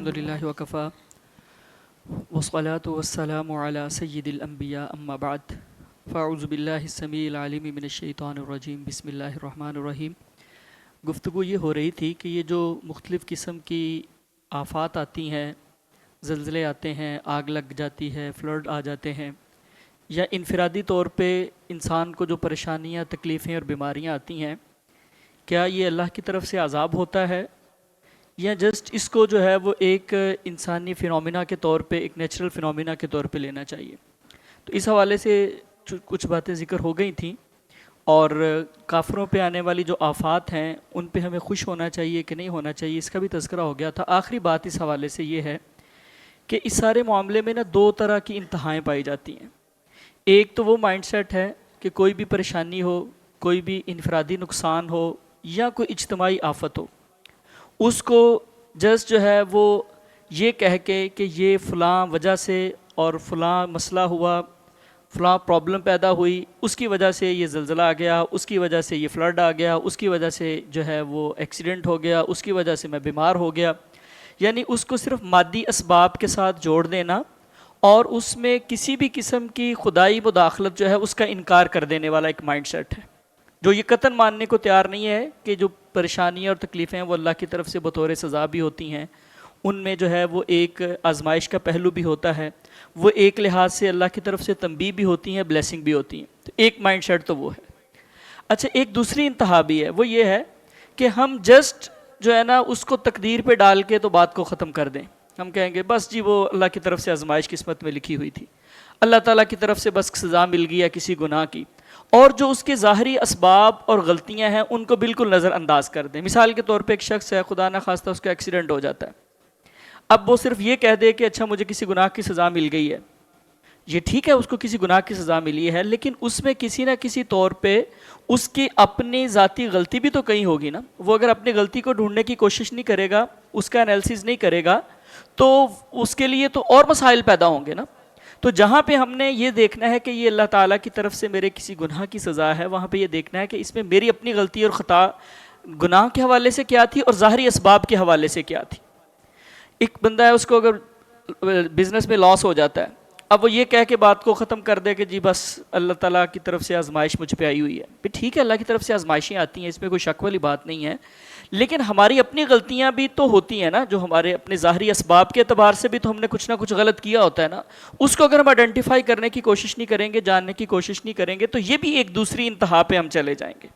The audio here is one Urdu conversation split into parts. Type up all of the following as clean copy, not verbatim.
الحمدللہ وکفا والصلاة والسلام علی سید الانبیاء اما بعد فاعوذ باللہ السمیع العلیم من الشیطان الرجیم بسم اللہ الرحمن الرحیم۔ گفتگو یہ ہو رہی تھی کہ یہ جو مختلف قسم کی آفات آتی ہیں، زلزلے آتے ہیں، آگ لگ جاتی ہے، فلڈ آ جاتے ہیں، یا انفرادی طور پہ انسان کو جو پریشانیاں، تکلیفیں اور بیماریاں آتی ہیں، کیا یہ اللہ کی طرف سے عذاب ہوتا ہے یا جسٹ اس کو جو ہے وہ ایک انسانی فینومینا کے طور پہ، ایک نیچرل فینومینا کے طور پہ لینا چاہیے؟ تو اس حوالے سے کچھ باتیں ذکر ہو گئی تھیں، اور کافروں پہ آنے والی جو آفات ہیں ان پہ ہمیں خوش ہونا چاہیے کہ نہیں ہونا چاہیے، اس کا بھی تذکرہ ہو گیا تھا۔ آخری بات اس حوالے سے یہ ہے کہ اس سارے معاملے میں دو طرح کی انتہائیں پائی جاتی ہیں۔ ایک تو وہ مائنڈ سیٹ ہے کہ کوئی بھی پریشانی ہو، کوئی بھی انفرادی نقصان ہو یا کوئی اجتماعی آفت ہو، اس کو جسٹ جو ہے وہ یہ کہہ کے کہ یہ فلاں وجہ سے اور فلاں مسئلہ ہوا، فلاں پرابلم پیدا ہوئی، اس کی وجہ سے یہ زلزلہ آ گیا، اس کی وجہ سے یہ فلڈ آ گیا، اس کی وجہ سے جو ہے وہ ایکسیڈنٹ ہو گیا، اس کی وجہ سے میں بیمار ہو گیا، یعنی اس کو صرف مادی اسباب کے ساتھ جوڑ دینا اور اس میں کسی بھی قسم کی خدائی مداخلت جو ہے اس کا انکار کر دینے والا ایک مائنڈ سیٹ ہے، جو یہ قطعاً ماننے کو تیار نہیں ہے کہ جو پریشانیاں اور تکلیفیں ہیں وہ اللہ کی طرف سے بطور سزا بھی ہوتی ہیں، ان میں جو ہے وہ ایک آزمائش کا پہلو بھی ہوتا ہے، وہ ایک لحاظ سے اللہ کی طرف سے تنبیہ بھی ہوتی ہیں، بلیسنگ بھی ہوتی ہیں۔ تو ایک مائنڈ سیٹ تو وہ ہے۔ اچھا، ایک دوسری انتہا بھی ہے، وہ یہ ہے کہ ہم جسٹ جو ہے نا اس کو تقدیر پہ ڈال کے تو بات کو ختم کر دیں۔ ہم کہیں گے بس جی وہ اللہ کی طرف سے آزمائش قسمت میں لکھی ہوئی تھی، اللہ تعالیٰ کی طرف سے بس سزا مل گئی ہے کسی گناہ کی، اور جو اس کے ظاہری اسباب اور غلطیاں ہیں ان کو بالکل نظر انداز کر دیں۔ مثال کے طور پہ ایک شخص ہے، خدا نہ خواستہ اس کا ایکسیڈنٹ ہو جاتا ہے، اب وہ صرف یہ کہہ دے کہ اچھا مجھے کسی گناہ کی سزا مل گئی ہے، یہ ٹھیک ہے اس کو کسی گناہ کی سزا ملی ہے، لیکن اس میں کسی نہ کسی طور پہ اس کی اپنی ذاتی غلطی بھی تو کہیں ہوگی نا۔ وہ اگر اپنی غلطی کو ڈھونڈنے کی کوشش نہیں کرے گا، اس کا انالیسس نہیں کرے گا، تو اس کے لیے تو اور مسائل پیدا ہوں گے نا۔ تو جہاں پہ ہم نے یہ دیکھنا ہے کہ یہ اللہ تعالیٰ کی طرف سے میرے کسی گناہ کی سزا ہے، وہاں پہ یہ دیکھنا ہے کہ اس میں میری اپنی غلطی اور خطا گناہ کے حوالے سے کیا تھی اور ظاہری اسباب کے حوالے سے کیا تھی۔ ایک بندہ ہے، اس کو اگر بزنس میں لاس ہو جاتا ہے، اب وہ یہ کہہ کے بات کو ختم کر دے کہ جی بس اللہ تعالیٰ کی طرف سے آزمائش مجھ پہ آئی ہوئی ہے۔ بھی ٹھیک ہے، اللہ کی طرف سے آزمائشیں آتی ہیں، اس میں کوئی شک والی بات نہیں ہے، لیکن ہماری اپنی غلطیاں بھی تو ہوتی ہیں نا، جو ہمارے اپنے ظاہری اسباب کے اعتبار سے بھی تو ہم نے کچھ نہ کچھ غلط کیا ہوتا ہے نا۔ اس کو اگر ہم آئیڈینٹیفائی کرنے کی کوشش نہیں کریں گے، جاننے کی کوشش نہیں کریں گے، تو یہ بھی ایک دوسری انتہا پہ ہم چلے جائیں گے۔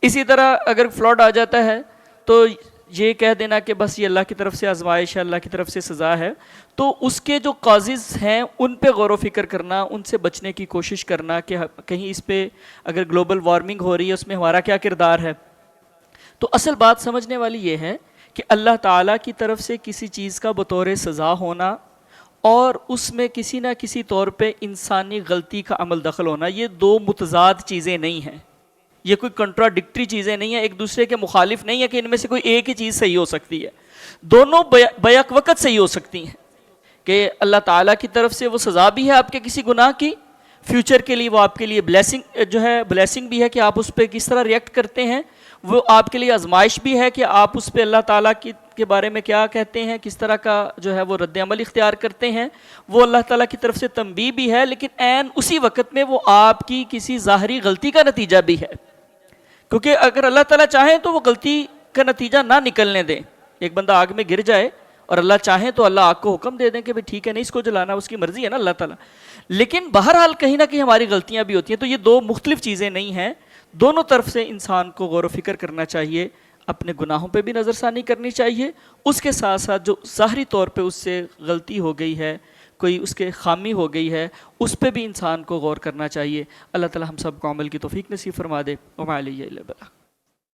اسی طرح اگر فلڈ آ جاتا ہے تو یہ کہہ دینا کہ بس یہ اللہ کی طرف سے آزمائش ہے، اللہ کی طرف سے سزا ہے، تو اس کے جو کازز ہیں ان پہ غور و فکر کرنا، ان سے بچنے کی کوشش کرنا کہ کہیں اس پہ اگر گلوبل وارمنگ ہو رہی ہے اس میں ہمارا کیا کردار ہے۔ تو اصل بات سمجھنے والی یہ ہے کہ اللہ تعالیٰ کی طرف سے کسی چیز کا بطور سزا ہونا اور اس میں کسی نہ کسی طور پہ انسانی غلطی کا عمل دخل ہونا، یہ دو متضاد چیزیں نہیں ہیں، یہ کوئی کنٹراڈکٹری چیزیں نہیں ہیں، ایک دوسرے کے مخالف نہیں ہے کہ ان میں سے کوئی ایک ہی چیز صحیح ہو سکتی ہے، دونوں بیک وقت صحیح ہو سکتی ہیں۔ کہ اللہ تعالیٰ کی طرف سے وہ سزا بھی ہے آپ کے کسی گناہ کی، فیوچر کے لیے وہ آپ کے لیے بلیسنگ بھی ہے کہ آپ اس پہ کس طرح ریئیکٹ کرتے ہیں، وہ آپ کے لیے آزمائش بھی ہے کہ آپ اس پہ اللہ تعالیٰ کے بارے میں کیا کہتے ہیں، کس طرح کا جو ہے وہ رد عمل اختیار کرتے ہیں، وہ اللہ تعالیٰ کی طرف سے تنبیہ بھی ہے، لیکن عین اسی وقت میں وہ آپ کی کسی ظاہری غلطی کا نتیجہ بھی ہے، کیونکہ اگر اللہ تعالیٰ چاہیں تو وہ غلطی کا نتیجہ نہ نکلنے دیں۔ ایک بندہ آگ میں گر جائے اور اللہ چاہیں تو اللہ آگ کو حکم دے دیں کہ بھئی ٹھیک ہے نہیں اس کو جلانا، اس کی مرضی ہے نا اللہ تعالیٰ، لیکن بہرحال کہیں نہ کہیں ہماری غلطیاں بھی ہوتی ہیں۔ تو یہ دو مختلف چیزیں نہیں ہیں، دونوں طرف سے انسان کو غور و فکر کرنا چاہیے، اپنے گناہوں پہ بھی نظر ثانی کرنی چاہیے، اس کے ساتھ ساتھ جو ظاہری طور پہ اس سے غلطی ہو گئی ہے، کوئی اس کے خامی ہو گئی ہے، اس پہ بھی انسان کو غور کرنا چاہیے۔ اللہ تعالیٰ ہم سب کو عمل کی توفیق نصیب فرما دے۔ وما علیہ الا البلاغ۔